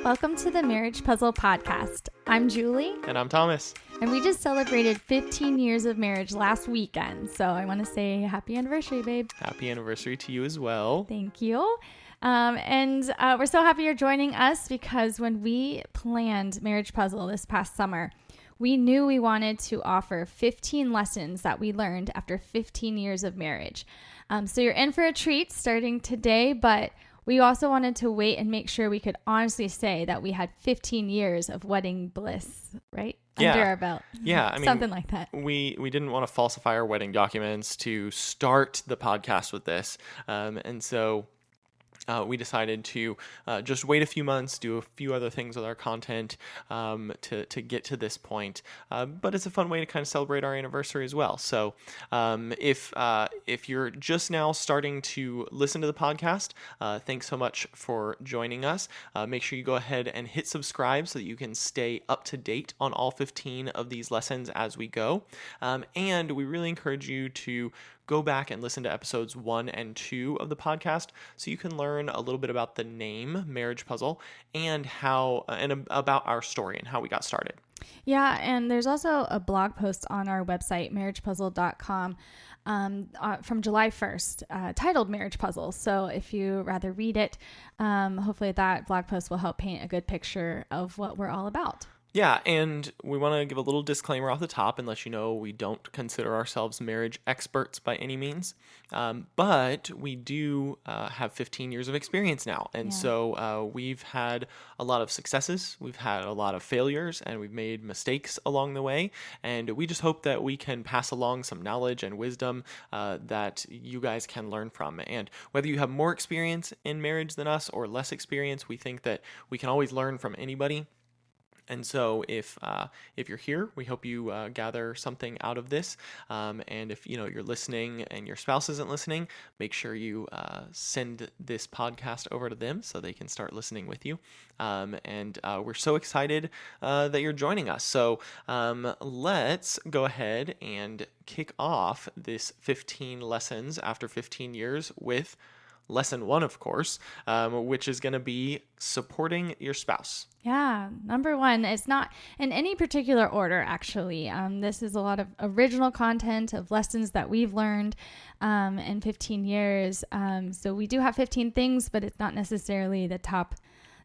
Welcome to the Marriage Puzzle Podcast. I'm Julie. And I'm Thomas. And we just celebrated 15 years of marriage last weekend. So I want to say happy anniversary, babe. Happy anniversary to you as well. Thank you. And we're so happy you're joining us because when we planned Marriage Puzzle this past summer, we knew we wanted to offer 15 lessons that we learned after 15 years of marriage. So you're in for a treat starting today, but we also wanted to wait and make sure we could honestly say that we had 15 years of wedding bliss, right? Yeah. Under our belt. Yeah. I mean, something like that. We didn't want to falsify our wedding documents to start the podcast with this. And so we decided to just wait a few months, do a few other things with our content to get to this point. But it's a fun way to kind of celebrate our anniversary as well. So if you're just now starting to listen to the podcast, thanks so much for joining us. Make sure you go ahead and hit subscribe so that you can stay up to date on all 15 of these lessons as we go. And we really encourage you to go back and listen to episodes 1 and 2 of the podcast so you can learn a little bit about the name Marriage Puzzle and how and about our story and how we got started. Yeah, and there's also a blog post on our website, marriagepuzzle.com, from July 1st, titled Marriage Puzzle. So if you rather read it, hopefully that blog post will help paint a good picture of what we're all about. Yeah, and we want to give a little disclaimer off the top and let you know we don't consider ourselves marriage experts by any means, but we do have 15 years of experience now. And so we've had a lot of successes, we've had a lot of failures, and we've made mistakes along the way. And we just hope that we can pass along some knowledge and wisdom that you guys can learn from. And whether you have more experience in marriage than us or less experience, we think that we can always learn from anybody. And so if you're here, we hope you gather something out of this. And if you're listening and your spouse isn't listening, make sure you send this podcast over to them so they can start listening with you. And we're so excited that you're joining us. So let's go ahead and kick off this 15 lessons after 15 years with lesson 1, of course, which is going to be supporting your spouse. Yeah, number 1, it's not in any particular order, actually. This is a lot of original content of lessons that we've learned in 15 years. So we do have 15 things, but it's not necessarily the top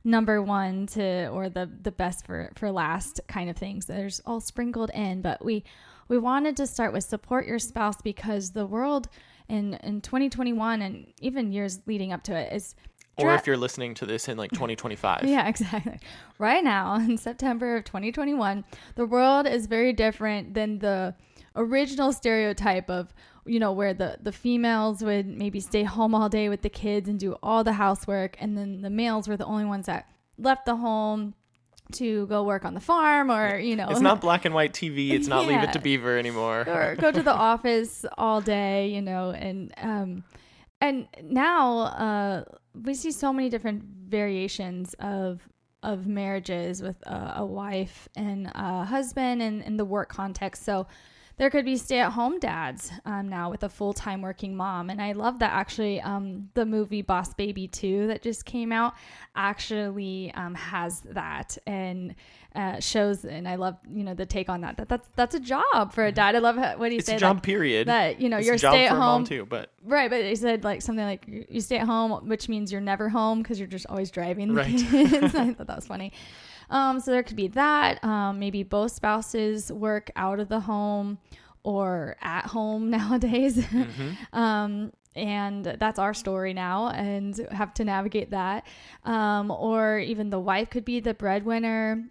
number 1 or the best for last kind of things. There's all sprinkled in, but we wanted to start with support your spouse because the world in 2021 and even years leading up to it is or if you're listening to this in like 2025. Yeah, exactly. Right now in September of 2021, the world is very different than the original stereotype of, where the females would maybe stay home all day with the kids and do all the housework. And then the males were the only ones that left the home to go work on the farm or, It's not black and white TV. It's not Leave It to Beaver anymore. Or go to the office all day, and now we see so many different variations of marriages with a wife and a husband and in the work context. So there could be stay-at-home dads now with a full-time working mom. And I love that actually the movie Boss Baby 2 that just came out actually has that and shows, and I love, the take on that's a job for a dad. I love what he said. It's a job, period. That, it's you're a job stay at for a home mom too, but. Right, but he said like something like you stay at home, which means you're never home because you're just always driving the kids. I thought that was funny. So there could be that. Maybe both spouses work out of the home or at home nowadays. Mm-hmm. And that's our story now and have to navigate that. Or even the wife could be the breadwinner.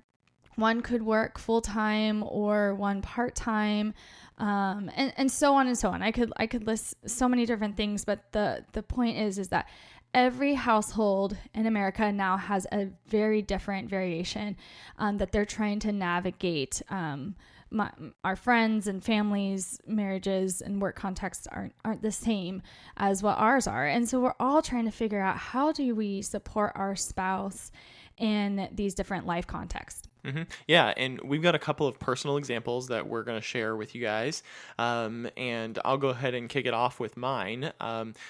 One could work full-time or one part-time, and so on and so on. I could list so many different things, but the point is that every household in America now has a very different variation that they're trying to navigate. Our friends and families, marriages and work contexts aren't the same as what ours are. And so we're all trying to figure out how do we support our spouse in these different life contexts. Yeah, and we've got a couple of personal examples that we're going to share with you guys, and I'll go ahead and kick it off with mine,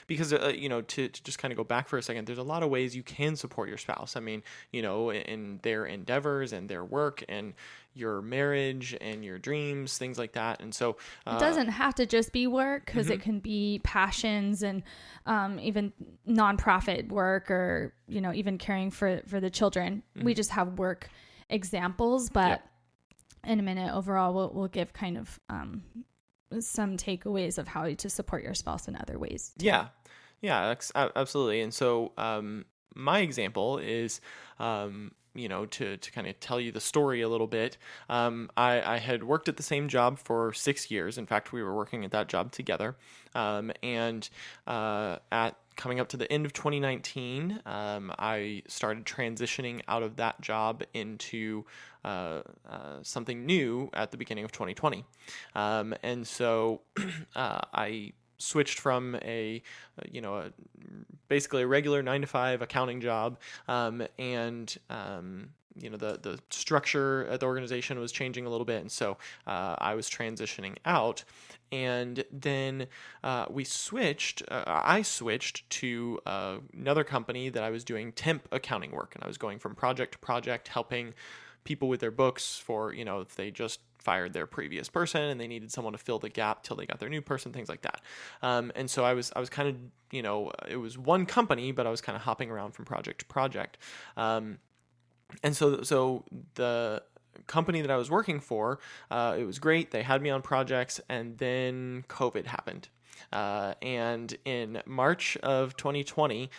because to just kind of go back for a second, there's a lot of ways you can support your spouse. I mean, in their endeavors and their work and your marriage and your dreams, things like that. And so it doesn't have to just be work, because it can be passions and even nonprofit work, or even caring for the children. We just have work examples, but in a minute, overall we'll give kind of some takeaways of how to support your spouse in other ways too. Yeah, absolutely. And so my example is to kind of tell you the story a little bit. I had worked at the same job for 6 years. In fact, we were working at that job together. And at coming up to the end of 2019, I started transitioning out of that job into something new at the beginning of 2020. And so I switched from basically a regular 9-to-5 accounting job, and the structure at the organization was changing a little bit, and so I was transitioning out, and then I switched to another company that I was doing temp accounting work, and I was going from project to project, helping people with their books for, if they just fired their previous person and they needed someone to fill the gap till they got their new person, things like that. And so I was kind of, it was one company, but I was kind of hopping around from project to project. And so the company that I was working for, it was great. They had me on projects, and then COVID happened. And in March, April of 2020,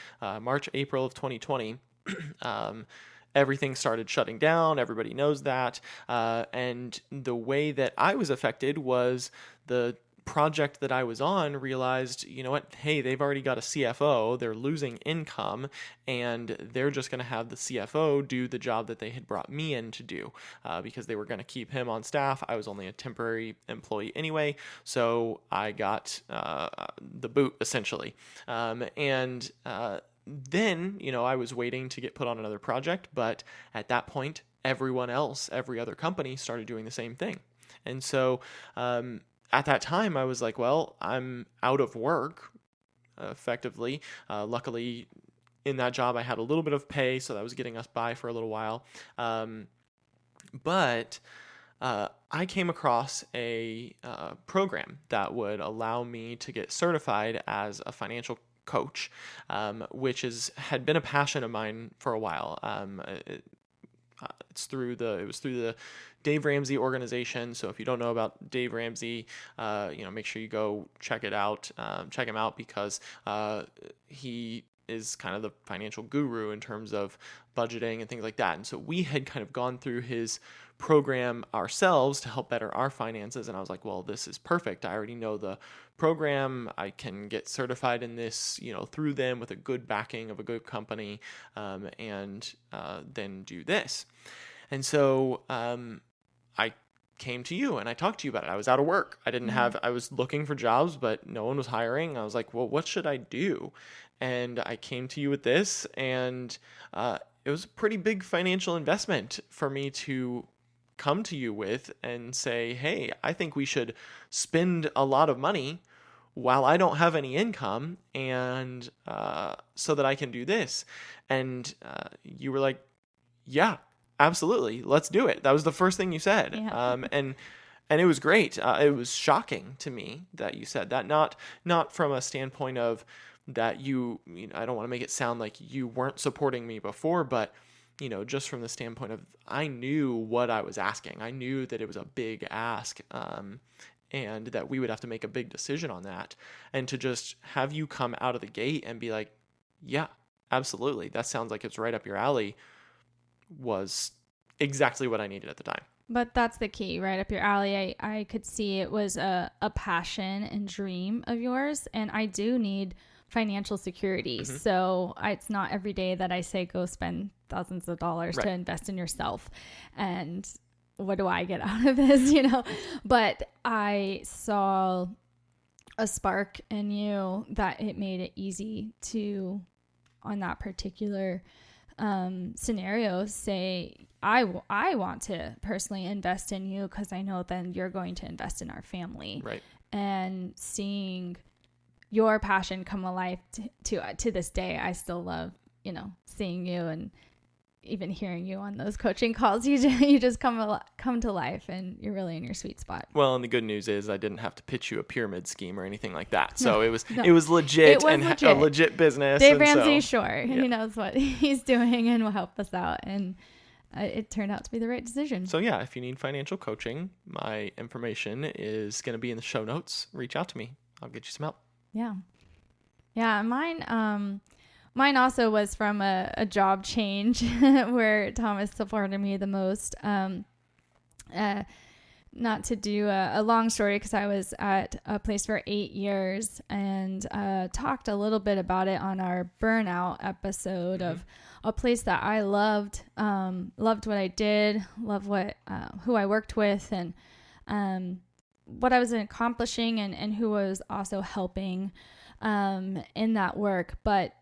everything started shutting down. Everybody knows that. And the way that I was affected was the project that I was on realized, you know what, hey, they've already got a CFO, they're losing income, and they're just going to have the CFO do the job that they had brought me in to do, because they were going to keep him on staff. I was only a temporary employee anyway, so I got the boot, essentially. Then, I was waiting to get put on another project, but at that point, every other company started doing the same thing. And so at that time, I was like, well, I'm out of work, effectively. Luckily, in that job, I had a little bit of pay, so that was getting us by for a little while. But I came across a program that would allow me to get certified as a financial coach, which had been a passion of mine for a while. It was through the Dave Ramsey organization. So if you don't know about Dave Ramsey, make sure you go check it out. Check him out, because he is kind of the financial guru in terms of budgeting and things like that. And so we had kind of gone through his program ourselves to help better our finances. And I was like, well, this is perfect. I already know the program. I can get certified in this, through them with a good backing of a good company, and then do this. And so I came to you and I talked to you about it. I was out of work. I was looking for jobs, but no one was hiring. I was like, well, what should I do? And I came to you with this, and it was a pretty big financial investment for me to come to you with and say, hey, I think we should spend a lot of money while I don't have any income, and so that I can do this. And you were like, yeah, absolutely, let's do it. That was the first thing you said. Yeah. And it was great. It was shocking to me that you said that, not from a standpoint of that I don't want to make it sound like you weren't supporting me before, but just from the standpoint of, I knew what I was asking. I knew that it was a big ask, and that we would have to make a big decision on that. And to just have you come out of the gate and be like, yeah, absolutely, that sounds like it's right up your alley, was exactly what I needed at the time. But that's the key, right up your alley. I could see it was a passion and dream of yours, and I do need financial security. Mm-hmm. So it's not every day that I say go spend thousands of dollars to invest in yourself. And what do I get out of this, But I saw a spark in you that it made it easy to, on that particular scenarios say, I want to personally invest in you because I know then you're going to invest in our family. Right. And seeing your passion come alive to this day, I still love, seeing you and even hearing you on those coaching calls. You just come to life, and you're really in your sweet spot. Well, and the good news is I didn't have to pitch you a pyramid scheme or anything like that. So it was It legit was and legit. a legit business. Dave Ramsey, sure. Yeah. He knows what he's doing and will help us out. And it turned out to be the right decision. So yeah, if you need financial coaching, my information is going to be in the show notes. Reach out to me. I'll get you some help. Yeah. Yeah. Mine also was from a job change where Thomas supported me the most. Not to do a long story, because I was at a place for 8 years and talked a little bit about it on our burnout episode of a place that I loved what I did, loved who I worked with, and what I was accomplishing, and who was also helping in that work. But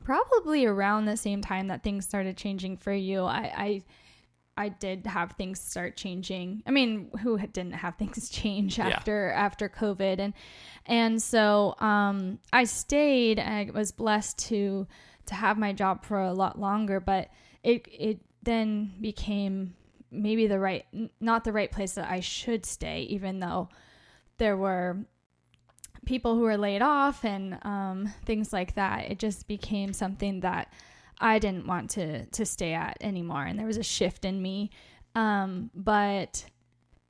probably around the same time that things started changing for you, I did have things start changing. I mean, who didn't have things change after COVID? And so I stayed. I was blessed to have my job for a lot longer, but it then became maybe not the right place that I should stay, even though there were people who were laid off and things like that. It just became something that I didn't want to stay at anymore. And there was a shift in me. But,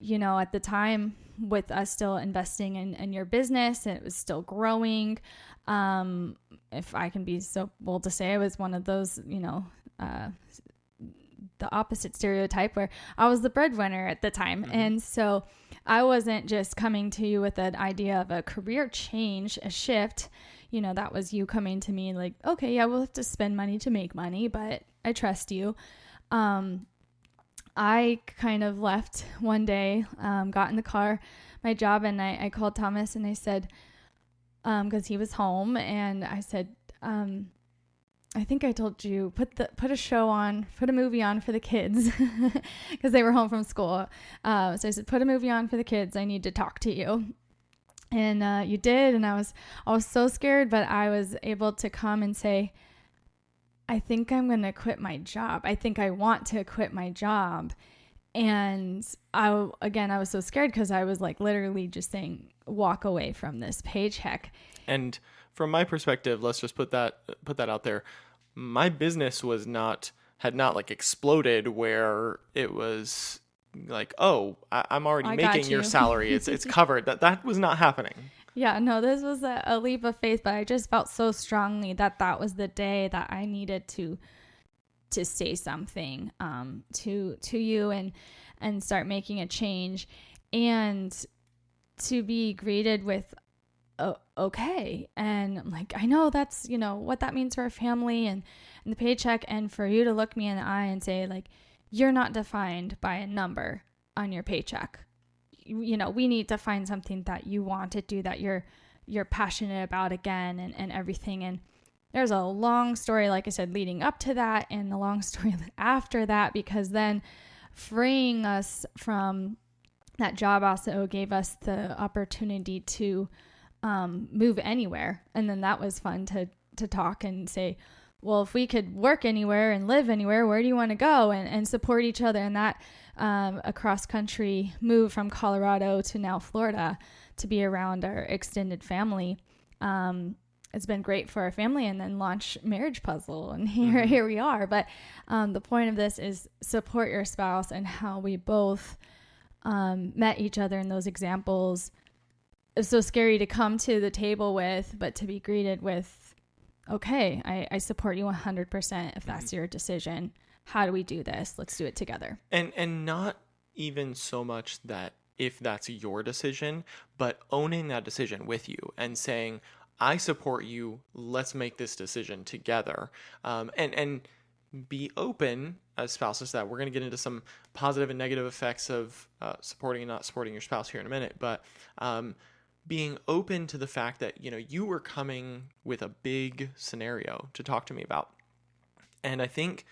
at the time, with us still investing in your business, and it was still growing. If I can be so bold to say, I was one of those, the opposite stereotype where I was the breadwinner at the time. Mm-hmm. And so I wasn't just coming to you with an idea of a career change, a shift. That was you coming to me like, okay, yeah, we'll have to spend money to make money, but I trust you. I kind of left one day, got in the car, my job, and I called Thomas and I said, because he was home, and I said, I think I told you, put a show on, put a movie on for the kids, because they were home from school. So I said, put a movie on for the kids. I need to talk to you. And you did, and I was so scared, but I was able to come and say, I think I'm going to quit my job. I think I want to quit my job. And I was so scared because I was like literally just saying, walk away from this paycheck. And from my perspective, let's just put that out there. My business had not like exploded where it was like, oh, I'm already making your salary. It's covered. That was not happening. Yeah, no, this was a leap of faith, but I just felt so strongly that was the day that I needed to say something to you and start making a change, and to be greeted with okay. And I'm like, I know that's what that means for our family and the paycheck, and for you to look me in the eye and say like, you're not defined by a number on your paycheck. We need to find something that you want to do, that you're passionate about again, and everything. And there's a long story, like I said, leading up to that, and the long story after that, because then freeing us from that job also gave us the opportunity to move anywhere. And then that was fun to talk and say, well, if we could work anywhere and live anywhere, where do you want to go? And support each other. And that a cross-country move from Colorado to now Florida to be around our extended family. It's been great for our family, and then launch Marriage Puzzle. And here we are. But the point of this is support your spouse, and how we both met each other in those examples. It's so scary to come to the table with, but to be greeted with, okay, I support you 100% if that's your decision. How do we do this? Let's do it together. And not even so much that if that's your decision, but owning that decision with you and saying, I support you. Let's make this decision together. And be open as spouses that we're going to get into some positive and negative effects of supporting and not supporting your spouse here in a minute. But being open to the fact that, you were coming with a big scenario to talk to me about. And I think,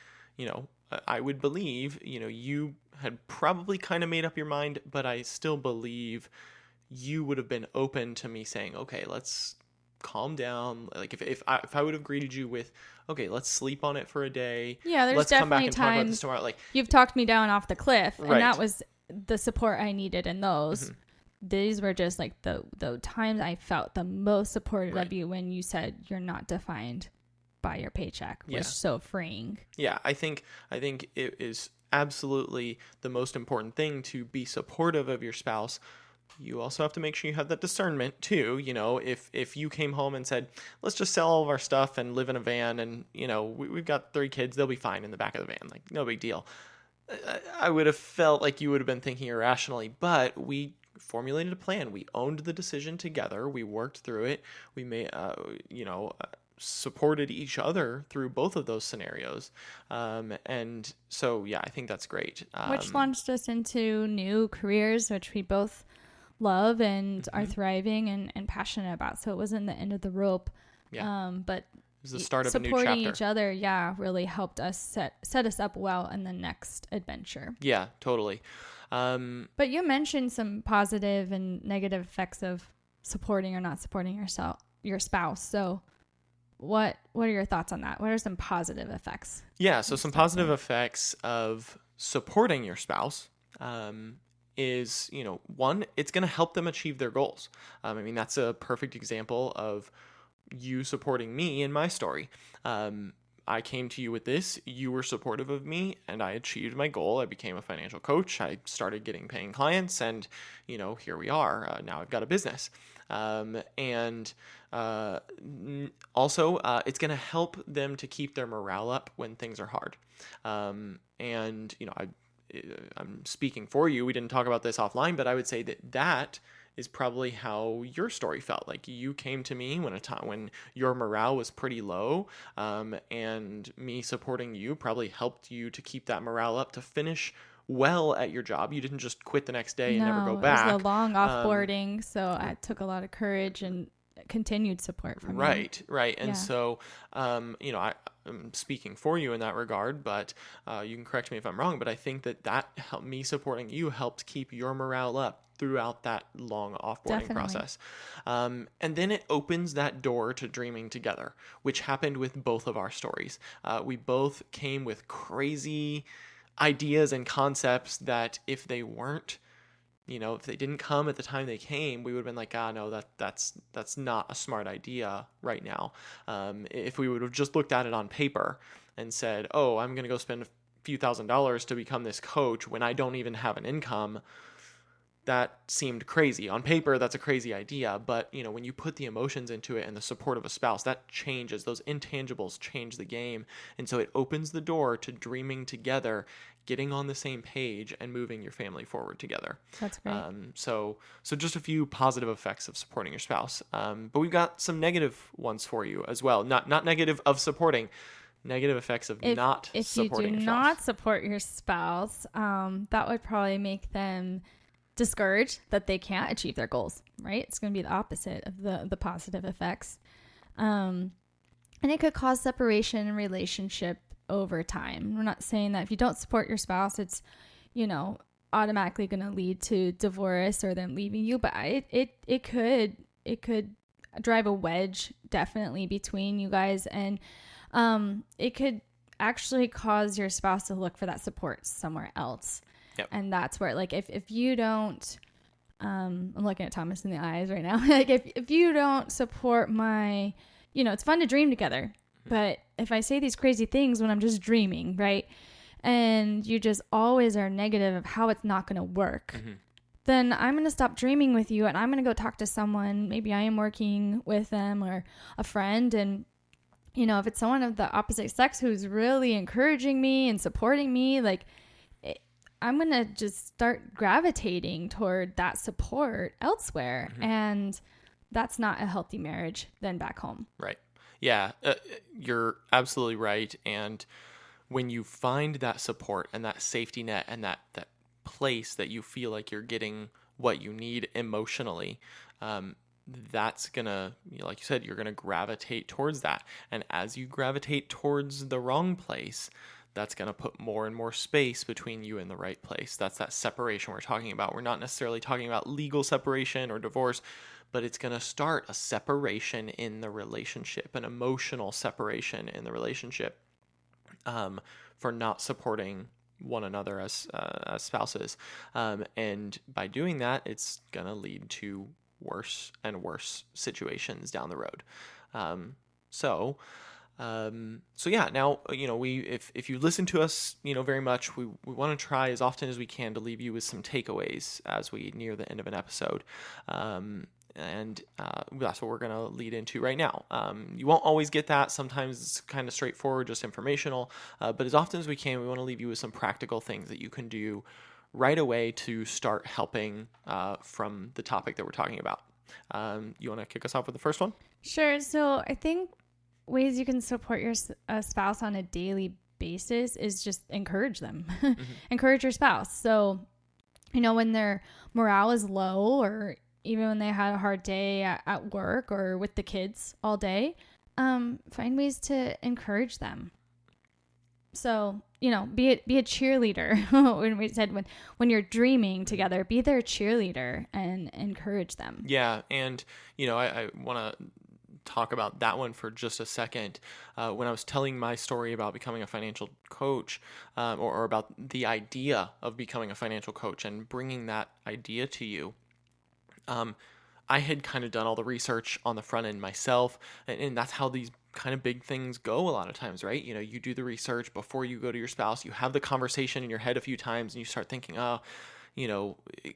I would believe, you had probably kind of made up your mind, but I still believe you would have been open to me saying, okay, let's calm down. Like if I would have greeted you with, okay, let's sleep on it for a day. Yeah, there's let's come back definitely and talk about this times tomorrow. Like you've talked me down off the cliff, Right. and that was the support I needed in those. Mm-hmm. These were just like the times I felt the most supported Right. of you when you said you're not defined by your paycheck was Yeah. so freeing. Yeah, I think it is absolutely the most important thing to be supportive of your spouse. You also have to make sure you have that discernment too. If you came home and said, let's just sell all of our stuff and live in a van, and we've got 3 kids, they'll be fine in the back of the van, like no big deal. I would have felt like you would have been thinking irrationally, but we formulated a plan. We owned the decision together. We worked through it. We made, supported each other through both of those scenarios. And so, yeah, I think that's great. Which launched us into new careers, which we both love and are thriving and passionate about. So it wasn't the end of the rope. Yeah. But it was the start of a new chapter. Supporting each other, really helped us set us up well in the next adventure. Yeah, totally. But you mentioned some positive and negative effects of supporting or not supporting your spouse. So what are your thoughts on that? What are some positive effects? Yeah, so some positive effects of supporting your spouse is, one, it's going to help them achieve their goals. That's a perfect example of you supporting me in my story. I came to you with this, you were supportive of me, and I achieved my goal. I became a financial coach. I started getting paying clients, and, here we are. Now I've got a business. Also, it's going to help them to keep their morale up when things are hard. I'm speaking for you. We didn't talk about this offline, but I would say that is probably how your story felt. Like you came to me when your morale was pretty low, and me supporting you probably helped you to keep that morale up to finish well at your job. You didn't just quit the next day and never go back. It was a long offboarding, so it took a lot of courage and continued support from you. Right. And so, I'm speaking for you in that regard, but you can correct me if I'm wrong, but I think that helped me supporting you helped keep your morale up throughout that long offboarding process. And then it opens that door to dreaming together, which happened with both of our stories. We both came with crazy ideas and concepts that if they weren't, if they didn't come at the time they came, we would have been like, no, that's not a smart idea right now. If we would have just looked at it on paper and said, oh, I'm going to go spend a few $1,000s to become this coach when I don't even have an income, that seemed crazy. On paper, that's a crazy idea, but when you put the emotions into it and the support of a spouse, that changes. Those intangibles change the game. And so it opens the door to dreaming together, getting on the same page, and moving your family forward together. That's great. So just a few positive effects of supporting your spouse. But we've got some negative ones for you as well. Not negative of supporting, negative effects of not supporting your spouse. If you do not support your spouse, that would probably make them discouraged that they can't achieve their goals, right? It's going to be the opposite of the positive effects. And it could cause separation in relationship over time. We're not saying that if you don't support your spouse, it's, automatically going to lead to divorce or them leaving you, but it could drive a wedge definitely between you guys, and it could actually cause your spouse to look for that support somewhere else. Yep. And that's where, like, if you don't, I'm looking at Thomas in the eyes right now. Like, if you don't support my, it's fun to dream together, but if I say these crazy things when I'm just dreaming, right? And you just always are negative of how it's not going to work, then I'm going to stop dreaming with you and I'm going to go talk to someone. Maybe I am working with them or a friend. And, if it's someone of the opposite sex who's really encouraging me and supporting me, like, I'm going to just start gravitating toward that support elsewhere. And that's not a healthy marriage then back home. Right. Yeah, you're absolutely right. And when you find that support and that safety net and that place that you feel like you're getting what you need emotionally, that's gonna, like you said, you're gonna gravitate towards that. And as you gravitate towards the wrong place, that's going to put more and more space between you and the right place. That's that separation we're talking about. We're not necessarily talking about legal separation or divorce, but it's going to start a separation in the relationship, an emotional separation in the relationship, for not supporting one another as spouses. And by doing that, it's going to lead to worse and worse situations down the road. So yeah, now, if you listen to us, very much, we want to try as often as we can to leave you with some takeaways as we near the end of an episode. And that's what we're going to lead into right now. You won't always get that. Sometimes it's kind of straightforward, just informational. But as often as we can, we want to leave you with some practical things that you can do right away to start helping from the topic that we're talking about. You want to kick us off with the first one? Sure. So I think ways you can support your spouse on a daily basis is just encourage them. Mm-hmm. Encourage your spouse. So, when their morale is low, or even when they had a hard day at work or with the kids all day, find ways to encourage them. So, be a cheerleader. When we said when you're dreaming together, be their cheerleader and encourage them. Yeah. And, I want to talk about that one for just a second. When I was telling my story about becoming a financial coach, or about the idea of becoming a financial coach and bringing that idea to you, I had kind of done all the research on the front end myself, and that's how these kind of big things go a lot of times, right? You do the research before you go to your spouse, you have the conversation in your head a few times, and you start thinking,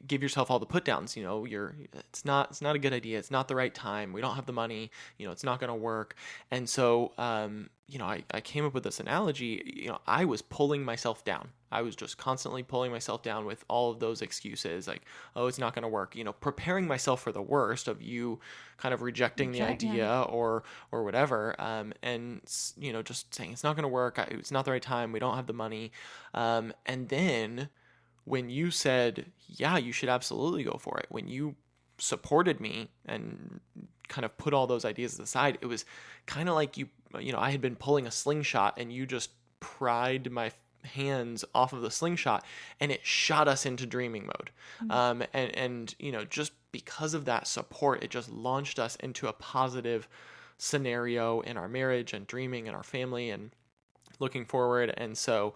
give yourself all the put downs. It's not a good idea. It's not the right time. We don't have the money. It's not going to work. And so, I came up with this analogy. I was pulling myself down. I was just constantly pulling myself down with all of those excuses, like, oh, it's not going to work. Preparing myself for the worst of you kind of rejecting the idea or whatever. And just saying it's not going to work. It's not the right time. We don't have the money. And then when you said, yeah, you should absolutely go for it, when you supported me and kind of put all those ideas aside, it was kind of like I had been pulling a slingshot and you just pried my hands off of the slingshot and it shot us into dreaming mode. Mm-hmm. And just because of that support, it just launched us into a positive scenario in our marriage and dreaming in our family and looking forward. And so,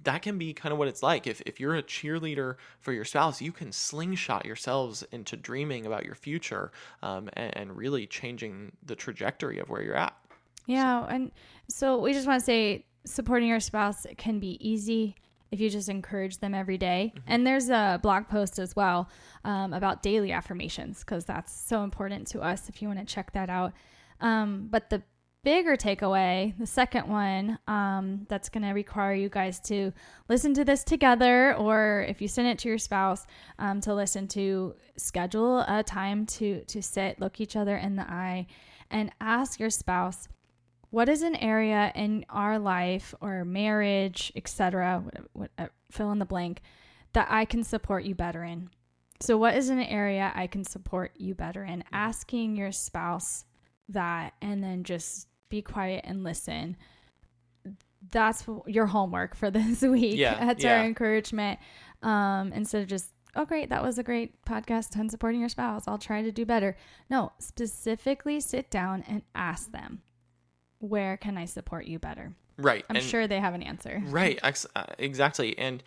that can be kind of what it's like. If you're a cheerleader for your spouse, you can slingshot yourselves into dreaming about your future, and really changing the trajectory of where you're at. Yeah. And so we just want to say supporting your spouse can be easy if you just encourage them every day. Mm-hmm. And there's a blog post as well about daily affirmations, because that's so important to us if you want to check that out. But the bigger takeaway, the second one, that's going to require you guys to listen to this together, or if you send it to your spouse, to listen to, schedule a time to sit, look each other in the eye, and ask your spouse, what is an area in our life or marriage, etc., fill in the blank, that I can support you better in? So what is an area I can support you better in? Asking your spouse that, and then just be quiet and listen. That's your homework for this week. That's our encouragement. Instead of just, oh, great, that was a great podcast on supporting your spouse, I'll try to do better. No, specifically sit down and ask them, where can I support you better? Right. I'm sure they have an answer. Right. Exactly. And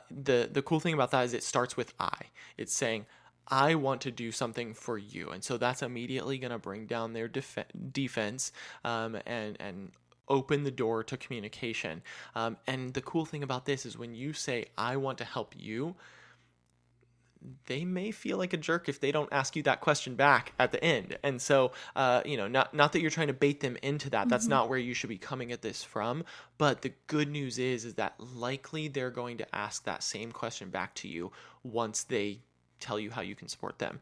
the cool thing about that is it starts with I. It's saying, I want to do something for you. And so that's immediately going to bring down their defense, and open the door to communication. And the cool thing about this is when you say, I want to help you, they may feel like a jerk if they don't ask you that question back at the end. And so, not that you're trying to bait them into that. That's not where you should be coming at this from. But the good news is that likely they're going to ask that same question back to you once they tell you how you can support them,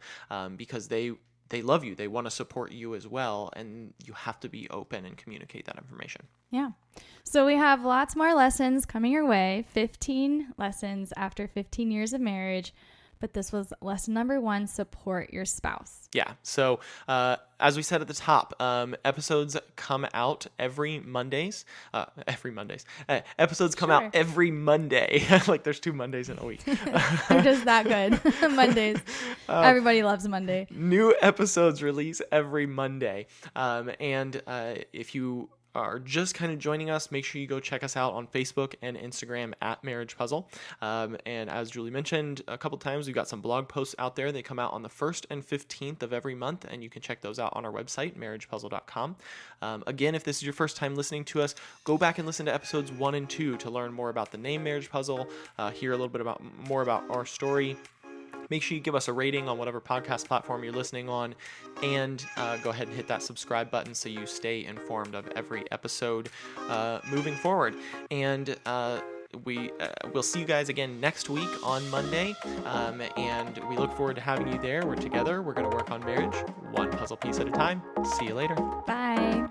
because they love you. They want to support you as well. And you have to be open and communicate that information. Yeah. So we have lots more lessons coming your way, 15 lessons after 15 years of marriage But this was lesson number 1, support your spouse. Yeah. So, as we said at the top, episodes come out every Mondays. Episodes come out every Monday. Like there's 2 Mondays in a week. They're just that good. Mondays. Everybody loves Monday. New episodes release every Monday. And if you are just kind of joining us, make sure you go check us out on Facebook and Instagram at Marriage Puzzle. And as Julie mentioned a couple times, we've got some blog posts out there. They come out on the 1st and 15th of every month, and you can check those out on our website, marriagepuzzle.com. Again, if this is your first time listening to us, go back and listen to episodes 1 and 2 to learn more about the name Marriage Puzzle, hear a little bit more about our story. Make sure you give us a rating on whatever podcast platform you're listening on, and go ahead and hit that subscribe button so you stay informed of every episode moving forward. And we'll see you guys again next week on Monday, and we look forward to having you there. We're together. We're going to work on marriage, one puzzle piece at a time. See you later. Bye.